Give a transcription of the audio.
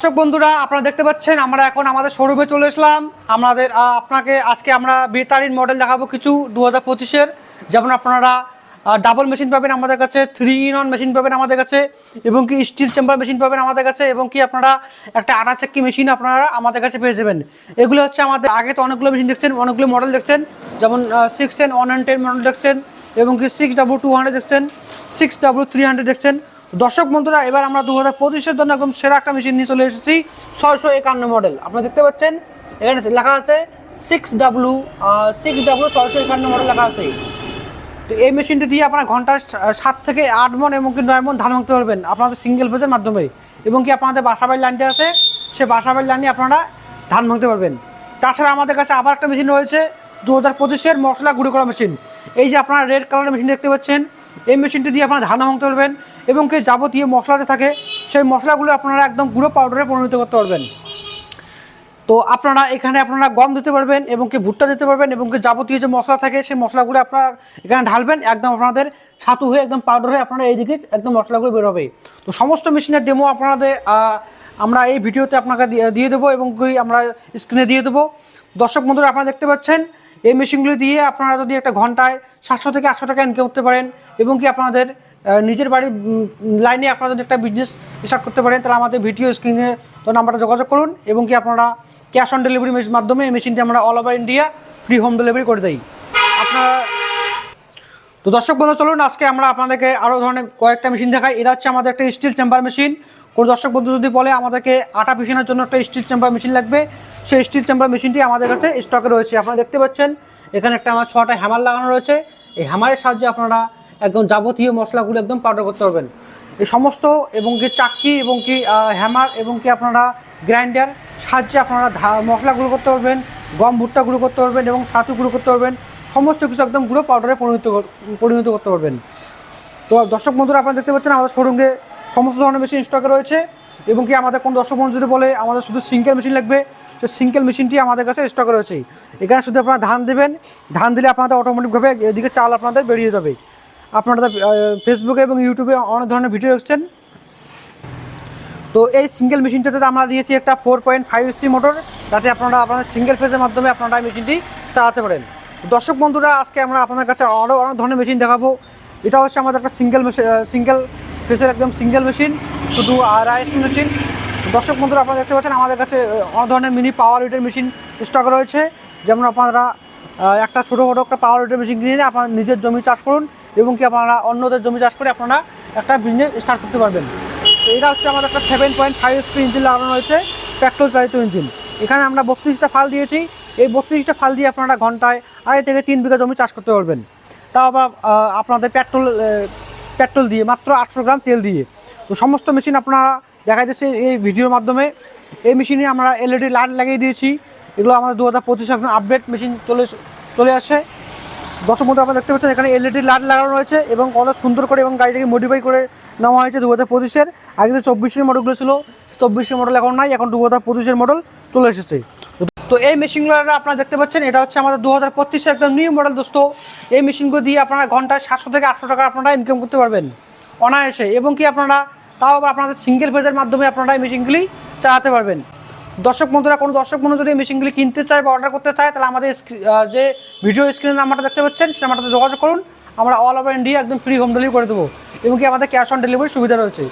দর্শক বন্ধুরা আপনারা দেখতে পাচ্ছেন আমরা এখন আমাদের শোরুমে চলে আসলাম। আমাদের আপনাকে আজকে আমরা বেতারিন মডেল দেখাবো কিছু 2025-এর। যেমন আপনারা ডাবল মেশিন পাবেন আমাদের কাছে, 3-in-1 মেশিন পাবেন আমাদের কাছে, এবং কি স্টিল চেম্বার মেশিন পাবেন আমাদের কাছে, এবং কি আপনারা একটা 28 চাক্কি মেশিন আপনারা আমাদের কাছে পেয়ে যাবেন। এগুলো হচ্ছে আমাদের আগে তো অনেকগুলো মেশিন দেখছেন, অনেকগুলো মডেল দেখছেন, যেমন 610 110 মডেল দেখছেন, এবং কি 6W200 দেখছেন, 6W300 দেখছেন। দর্শক বন্ধুরা এবার আমরা 2025-এর জন্য একদম সেরা একটা মেশিন নিয়ে চলে এসেছি, 651 মডেল। আপনারা দেখতে পাচ্ছেন এখানে লেখা আছে 6W651 মডেল লেখা আছে। তো এই মেশিনটি দিয়ে আপনারা ঘন্টায় 7 থেকে 8 মণ এবং কি 9 মণ ধান ভাঙতে পারবেন আপনাদের সিঙ্গেল ফেজের মাধ্যমে, এবং কি আপনাদের বাসাবাড়ির লাইনটি আছে সেই বাসাবাড়ির লাইনে আপনারা ধান ভাঙতে পারবেন। তাছাড়া আমাদের কাছে আবার একটা মেশিন রয়েছে 2025-এর মশলা গুঁড়ো করা মেশিন। এই যে আপনারা রেড কালারের মেশিন দেখতে পাচ্ছেন, এই মেশিনটি দিয়ে আপনারা ধান ভাঙতে পারবেন, এবং কি যাবতীয় মশলা যে থাকে সেই মশলাগুলো আপনারা একদম গুঁড়ো পাউডারে পরিণত করতে পারবেন। তো আপনারা এখানে আপনারা গম দিতে পারবেন, এবং কি ভুট্টা দিতে পারবেন, এবং কি যাবতীয় যে মশলা থাকে সেই মশলাগুলো আপনারা এখানে ঢালবেন, একদম আপনাদের ছাতু হয়ে একদম পাউডার হয়ে আপনারা এইদিকে একদম মশলাগুলো বের হবে। তো সমস্ত মেশিনের ডেমো আপনাদের আমরা এই ভিডিওতে আপনাকে দিয়ে দেবো, এবং কি আমরা স্ক্রিনে দিয়ে দেবো। দর্শক বন্ধুরা আপনারা দেখতে পাচ্ছেন এই মেশিনগুলো দিয়ে আপনারা যদি একটা ঘন্টায় 700 থেকে 800 টাকা ইনকাম করতে পারেন, এবং কি আপনাদের নিজের বাড়ির লাইনে আপনারা যদি একটা বিজনেস স্টার্ট করতে পারেন, তাহলে আমাদের ভিডিও স্ক্রিনে তো নাম্বারটা যোগাযোগ করুন, এবং কি আপনারা ক্যাশ অন ডেলিভারি মাধ্যমে এই মেশিনটি আমরা all over India free home delivery করে দিই আপনারা। তো দর্শক বন্ধু চলুন আজকে আমরা আপনাদেরকে আরও ধরনের কয়েকটা মেশিন দেখাই। এটা হচ্ছে আমাদের একটা স্টিল চেম্বার মেশিন। কোনো দর্শক বন্ধু যদি বলে আমাদেরকে আটা পিছানোর জন্য একটা স্টিল চেম্বার মেশিন লাগবে, সেই স্টিল চেম্বার মেশিনটি আমাদের কাছে স্টকে রয়েছে। আপনারা দেখতে পাচ্ছেন এখানে একটা আমার 6টা হ্যামার লাগানো রয়েছে। এই হ্যামারের সাহায্যে আপনারা একদম যাবতীয় মশলাগুলো একদম পাউডার করতে পারবেন। এই সমস্ত এবং কি চাক্কি এবং কি হ্যামার এবং কি আপনারা গ্রাইন্ডার সাহায্যে আপনারা মশলাগুলো করতে পারবেন, গম ভুট্টা গুঁড়ো করতে পারবেন, এবং ছাতু গুঁড়ো করতে পারবেন, সমস্ত কিছু একদম গুঁড়ো পাউডারে পরিণত করতে পারবেন। তো দর্শক বন্ধুরা আপনারা দেখতে পাচ্ছেন আমাদের শোরুমে সমস্ত ধরনের মেশিন স্টকে রয়েছে, এবং কি আমাদের কোনো দর্শক বন্ধু যদি বলে আমাদের শুধু সিঙ্গেল মেশিন লাগবে, সেই সিঙ্গেল মেশিনটি আমাদের কাছে স্টকে রয়েছে। এখানে শুধু আপনারা ধান দেবেন, ধান দিলে আপনাদের অটোমেটিকভাবে এদিকে চাল আপনাদের বেরিয়ে যাবে। আপনারা ফেসবুকে এবং ইউটিউবে অনেক ধরনের ভিডিও দেখছেন। তো এই সিঙ্গেল মেশিনটাতে আমরা দিয়েছি একটা 4.5 HP মোটর, যাতে আপনারা আপনাদের সিঙ্গেল ফেজের মাধ্যমে আপনারা এই মেশিনটি চালাতে পারেন। দর্শক বন্ধুরা আজকে আমরা আপনাদের কাছে আরও অনেক ধরনের মেশিন দেখাবো। এটা হচ্ছে আমাদের একটা সিঙ্গেল ফেজের একদম সিঙ্গেল মেশিন, শুধু রাইস মেশিন। দর্শক বন্ধুরা আপনারা দেখতে পাচ্ছেন আমাদের কাছে অনেক ধরনের মিনি পাওয়ার উইডের মেশিন স্টক রয়েছে। যেমন আপনারা একটা ছোটো একটা পাওয়ার উইডের মেশিন কিনে নিয়ে আপনারা নিজের জমি চাষ করুন, এবং কি আপনারা অন্যদের জমি চাষ করে আপনারা একটা বিজনেস স্টার্ট করতে পারবেন। তো এটা হচ্ছে আমাদের একটা 7.5 HP ইঞ্জিন লাগানো রয়েছে, পেট্রোল চালিত ইঞ্জিন। এখানে আমরা 32টা ফাল দিয়েছি। এই 32টা ফাল দিয়ে আপনারা ঘন্টায় 2.5 থেকে 3 বিঘা জমি চাষ করতে পারবেন, তাও আবার আপনাদের পেট্রোল দিয়ে, মাত্র 800 গ্রাম তেল দিয়ে। তো সমস্ত মেশিন আপনারা দেখা যাচ্ছে এই ভিডিওর মাধ্যমে। এই মেশিনে আমরা LED লাইট লাগিয়ে দিয়েছি। এগুলো আমাদের 2025 একদম আপডেট মেশিন চলে আসে। দর্শক বন্ধু আপনারা দেখতে পাচ্ছেন এখানে LED লাইট লাগানো রয়েছে, এবং কত সুন্দর করে এবং গাড়িটাকে মডিফাই করে নেওয়া হয়েছে 2025-এর। আগে যে 24-এর মডেলগুলো ছিল, 24-এর মডেল এখন নাই, এখন 2025-এর মডেল চলে এসেছে। তো এই মেশিনগুলো আপনারা দেখতে পাচ্ছেন এটা হচ্ছে আমাদের 2025-এর একদম নিউ মডেল দোস্ত। এই মেশিনগুলো দিয়ে আপনারা ঘন্টায় 700 থেকে 800 টাকা আপনারা ইনকাম করতে পারবেন অনায়াসে, এবং কি আপনারা তাও আবার আপনাদের সিঙ্গেল ফেজের মাধ্যমে আপনারা এই মেশিনগুলি চালাতে পারবেন। দর্শক বন্ধুরা কোনো দর্শক বন্ধু যদি এই মেশিনগুলি কিনতে চায় বা অর্ডার করতে চায়, তাহলে আমাদের যে ভিডিও স্ক্রিনে নাম্বারটা দেখতে পাচ্ছেন সেই নাম্বারটাতে যোগাযোগ করুন। আমরা অল ওভার ইন্ডিয়া একদম ফ্রি হোম ডেলিভারি করে দেবো, এবং কি আমাদের ক্যাশ অন ডেলিভারির সুবিধা রয়েছে।